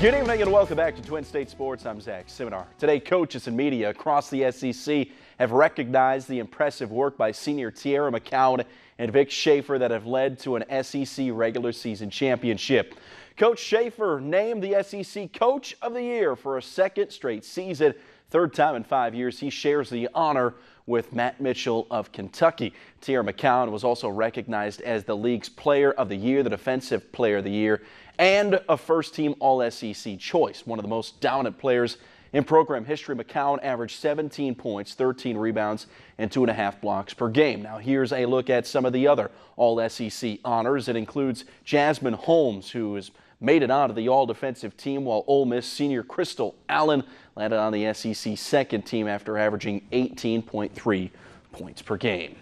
Good evening and welcome back to Twin State Sports. I'm Zach Seminar. Today, coaches and media across the SEC have recognized the impressive work by senior Teaira McCowan and Vic Schaefer that have led to an SEC regular season championship. Coach Schaefer named the SEC Coach of the Year for a second straight season. Third time in 5 years, he shares the honor with Matt Mitchell of Kentucky. Teaira McCowan was also recognized as the league's Player of the Year, the Defensive Player of the Year, and a first-team All-SEC choice. One of the most dominant players in program history, McCowan averaged 17 points, 13 rebounds, and 2.5 blocks per game. Now here's a look at some of the other All-SEC honors. It includes Jasmine Holmes, who has made it onto the All-Defensive team, while Ole Miss senior Crystal Allen landed on the SEC second team after averaging 18.3 points per game.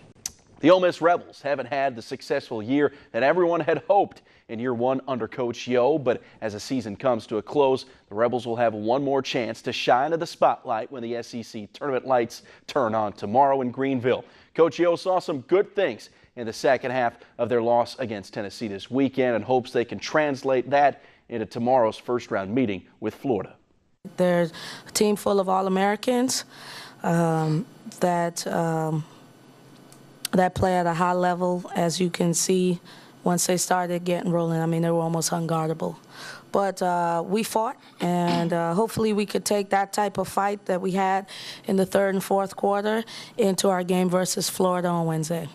The Ole Miss Rebels haven't had the successful year that everyone had hoped in year one under Coach Yo, but as the season comes to a close, the Rebels will have one more chance to shine in the spotlight when the SEC tournament lights turn on tomorrow in Greenville. Coach Yo saw some good things in the second half of their loss against Tennessee this weekend and hopes they can translate that into tomorrow's first-round meeting with Florida. There's a team full of All-Americans that play at a high level, as you can see. Once they started getting rolling, I mean, they were almost unguardable. But we fought, and hopefully we could take that type of fight that we had in the third and fourth quarter into our game versus Florida on Wednesday.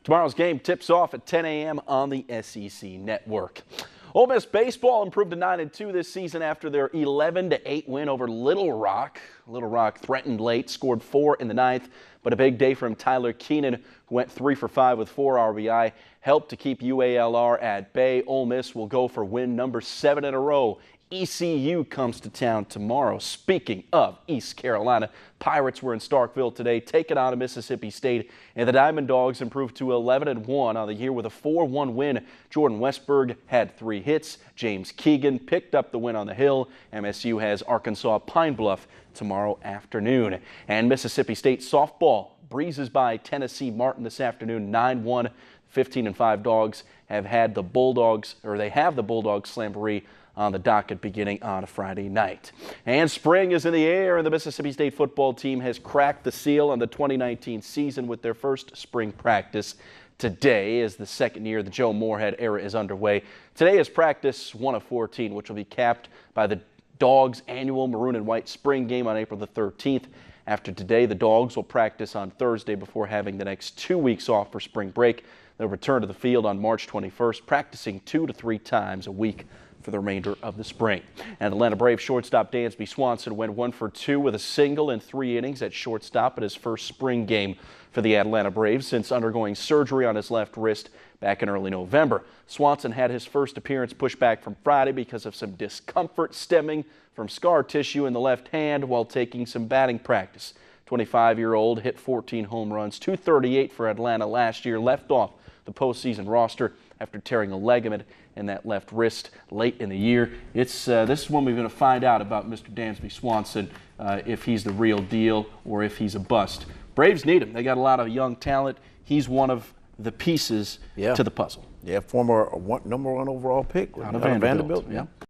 Tomorrow's game tips off at 10 a.m. on the SEC Network. Ole Miss baseball improved to 9-2 this season after their 11-8 win over Little Rock. Little Rock threatened late, scored 4 in the ninth, but a big day from Tyler Keenan, who went 3 for 5 with 4 RBI, helped to keep UALR at bay. Ole Miss will go for win number 7 in a row. ECU comes to town tomorrow. Speaking of East Carolina, Pirates were in Starkville today, taking on Mississippi State, and the Diamond Dogs improved to 11-1 on the year with a 4-1 win. Jordan Westberg had 3 hits. James Keegan picked up the win on the Hill. MSU has Arkansas Pine Bluff tomorrow afternoon. And Mississippi State softball breezes by Tennessee Martin this afternoon, 9-1. 15-5 Dogs have the Bulldogs Slamboree on the docket beginning on Friday night. And spring is in the air, and the Mississippi State football team has cracked the seal on the 2019 season with their first spring practice. Today is the second year the Joe Moorhead era is underway. Today is practice 1 of 14, which will be capped by the Dogs' annual maroon and white spring game on April the 13th. After today, the Dogs will practice on Thursday before having the next 2 weeks off for spring break. They'll return to the field on March 21st, practicing 2 to 3 times a week for the remainder of the spring. And Atlanta Braves shortstop Dansby Swanson went 1 for 2 with a single in 3 innings at shortstop in his first spring game for the Atlanta Braves since undergoing surgery on his left wrist back in early November. Swanson had his first appearance pushed back from Friday because of some discomfort stemming from scar tissue in the left hand while taking some batting practice. 25-year-old hit 14 home runs, 238 for Atlanta last year, left off the postseason roster after tearing a ligament in that left wrist late in the year. This is when we're going to find out about Mr. Dansby Swanson, if he's the real deal or if he's a bust. Braves need him. They got a lot of young talent. He's one of the pieces to the puzzle. Yeah, former #1 overall pick out of Vanderbilt. Yeah.